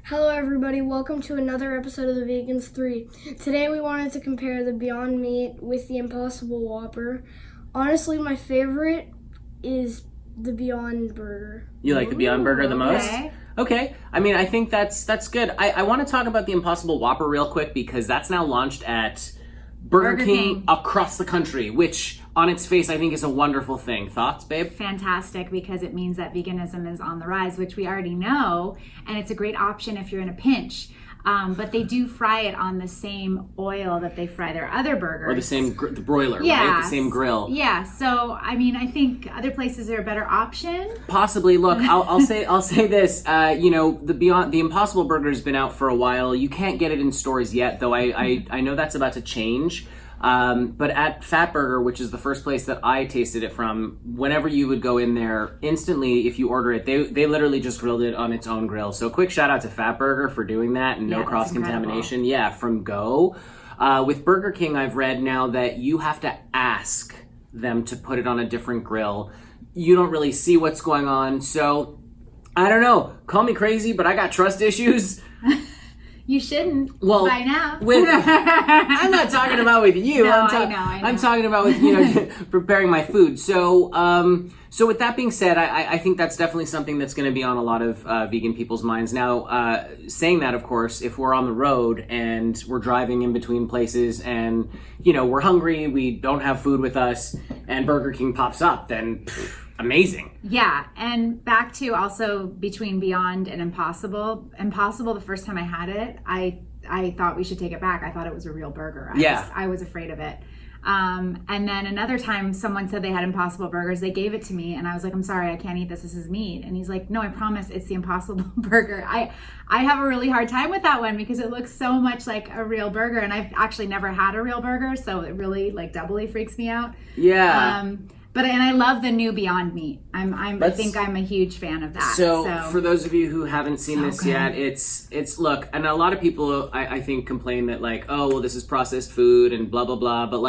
Hello everybody, welcome to another episode of the Vegans 3. Today we wanted to compare the Beyond Meat with the Impossible Whopper. Honestly, my favorite is the Beyond Burger. You like the Beyond Burger the most? Okay. Okay. I mean, I think that's good. I want to talk about the Impossible Whopper real quick because that's now launched at Burger King across the country, which on its face I think is a wonderful thing. Thoughts, babe? Fantastic, because it means that veganism is on the rise, which we already know, and it's a great option if you're in a pinch. But they do fry it on the same oil that they fry their other burgers. Or the same the broiler, Yeah. right? The same grill. Yeah, so I mean, I think other places are a better option. Possibly. Look, I'll say this. The Impossible Burger has been out for a while. You can't get it in stores yet, though. I know that's about to change. But at Fat Burger, which is the first place that I tasted it from, whenever you would go in there, instantly, if you order it, they literally just grilled it on its own grill. So quick shout out to Fat Burger for doing that and no cross-contamination. Yeah, from go. With Burger King, I've read now that you have to ask them to put it on a different grill. You don't really see what's going on. So, I don't know. Call me crazy, but I got trust issues. You shouldn't by now. I'm not talking about with you. No, I know. I'm talking about with preparing my food. So with that being said, I think that's definitely something that's going to be on a lot of vegan people's minds. Now, saying that, of course, if we're on the road and we're driving in between places and we're hungry, we don't have food with us, and Burger King pops up, then. Amazing. Yeah, and back to also between Beyond and Impossible. Impossible, the first time I had it, I thought we should take it back. I thought it was a real burger. I was afraid of it. And then another time someone said they had Impossible Burgers. They gave it to me and I was like, I'm sorry, I can't eat this. This is meat. And he's like, no, I promise it's the Impossible Burger. I have a really hard time with that one because it looks so much like a real burger. And I've actually never had a real burger. So it really doubly freaks me out. Yeah. But I love the new Beyond Meat. I think I'm a huge fan of that. So for those of you who haven't seen this yet, it's look, and a lot of people I think complain that oh well, this is processed food and blah blah blah. But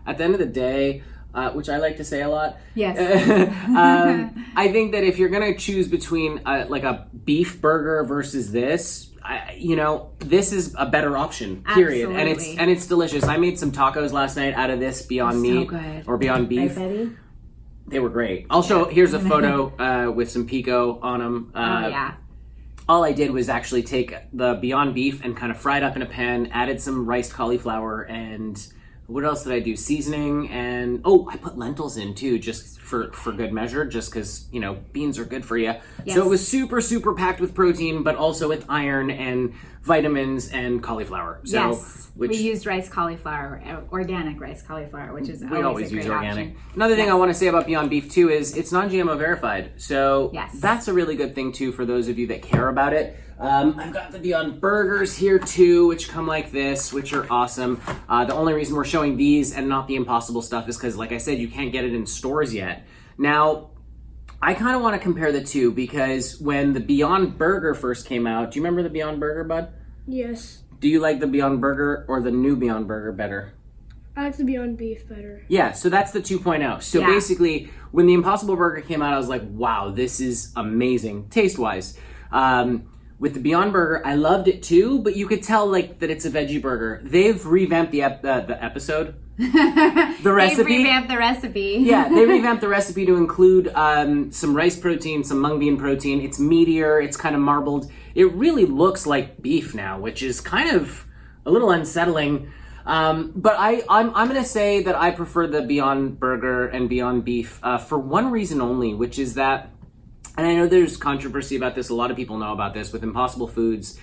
at the end of the day, which I like to say a lot, yes, I think that if you're gonna choose between a beef burger versus this. This is a better option, period. Absolutely. And it's delicious. I made some tacos last night out of this Beyond Meat or Beyond Beef. Right, Betty? They were great. Also, here's a photo with some pico on them. Yeah. All I did was actually take the Beyond Beef and kind of fry it up in a pan, added some riced cauliflower, and what else did I do? Seasoning, and I put lentils in too, just for good measure, just because beans are good for you. Yes. So it was super super packed with protein, but also with iron and vitamins and cauliflower. So, yes, we used rice cauliflower, organic rice cauliflower, which is we always use organic. Option. Another thing I want to say about Beyond Beef too is it's non-GMO verified. So yes, that's a really good thing too for those of you that care about it. I've got the Beyond Burgers here too, which come like this, which are awesome. The only reason we're showing these and not the Impossible stuff is because, like I said, you can't get it in stores yet. Now, I kind of want to compare the two because when the Beyond Burger first came out, do you remember the Beyond Burger, bud? Yes. Do you like the Beyond Burger or the new Beyond Burger better? I like the Beyond Beef better. Yeah, so that's the 2.0. So basically, when the Impossible Burger came out, I was like, wow, this is amazing, taste-wise. With the Beyond Burger, I loved it too, but you could tell that it's a veggie burger. They've revamped the episode, the recipe. They've revamped the recipe. Yeah, they revamped the recipe to include some rice protein, some mung bean protein. It's meatier, it's kind of marbled. It really looks like beef now, which is kind of a little unsettling. But I'm going to say that I prefer the Beyond Burger and Beyond Beef for one reason only, which is that, and I know there's controversy about this, a lot of people know about this with Impossible Foods.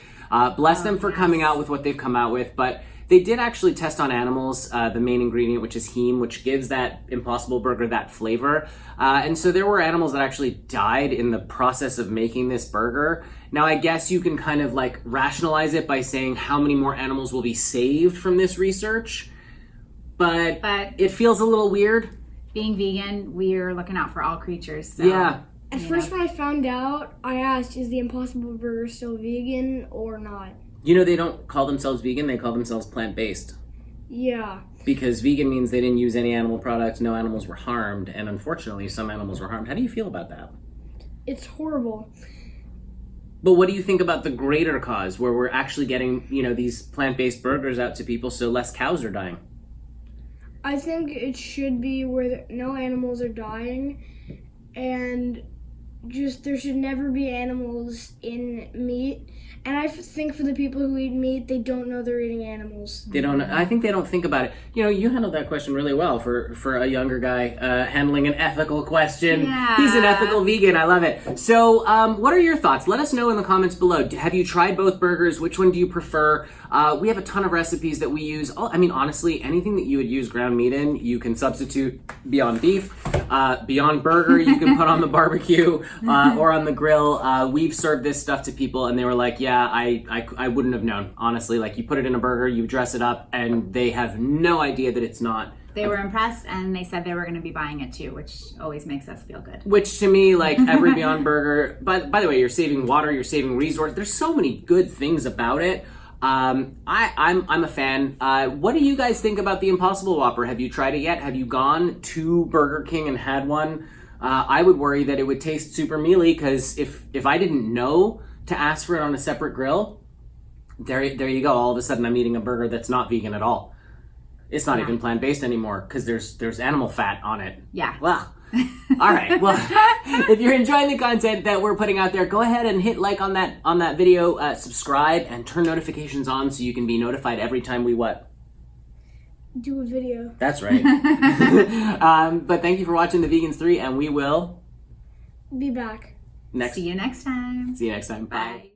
Bless them for coming out with what they've come out with, but they did actually test on animals, the main ingredient, which is heme, which gives that Impossible Burger that flavor. And so there were animals that actually died in the process of making this burger. Now, I guess you can kind of rationalize it by saying how many more animals will be saved from this research, but it feels a little weird. Being vegan, we're looking out for all creatures. So. Yeah. At first when I found out, I asked, is the Impossible Burger still vegan or not? They don't call themselves vegan, they call themselves plant-based. Yeah. Because vegan means they didn't use any animal products, no animals were harmed, and unfortunately some animals were harmed. How do you feel about that? It's horrible. But what do you think about the greater cause where we're actually getting, these plant-based burgers out to people so less cows are dying? I think it should be where no animals are dying, and just there should never be animals in meat. And I think for the people who eat meat, they don't know they're eating animals. They don't. I think they don't think about it. You handled that question really well for a younger guy handling an ethical question. Yeah. He's an ethical vegan. I love it. So, what are your thoughts? Let us know in the comments below. Have you tried both burgers? Which one do you prefer? We have a ton of recipes that we use. Honestly, anything that you would use ground meat in, you can substitute Beyond Beef. Beyond Burger, you can put on the barbecue or on the grill. We've served this stuff to people, and they were like, "Yeah, I wouldn't have known." Honestly, like you put it in a burger, you dress it up, and they have no idea that it's not. They were impressed, and they said they were going to be buying it too, which always makes us feel good. Which to me, like every Beyond Burger, by the way, you're saving water, you're saving resource. There's so many good things about it. I'm a fan. What do you guys think about the Impossible Whopper? Have you tried it yet? Have you gone to Burger King and had one? I would worry that it would taste super mealy, because if I didn't know to ask for it on a separate grill, there you go. All of a sudden, I'm eating a burger that's not vegan at all. It's not even plant-based anymore because there's animal fat on it. Yeah. Well, all right. Well, if you're enjoying the content that we're putting out there, go ahead and hit like on that video, subscribe, and turn notifications on so you can be notified every time we what? Do a video. That's right. But thank you for watching The Vegans 3, and we will be back. See you next time. See you next time. Bye. Bye.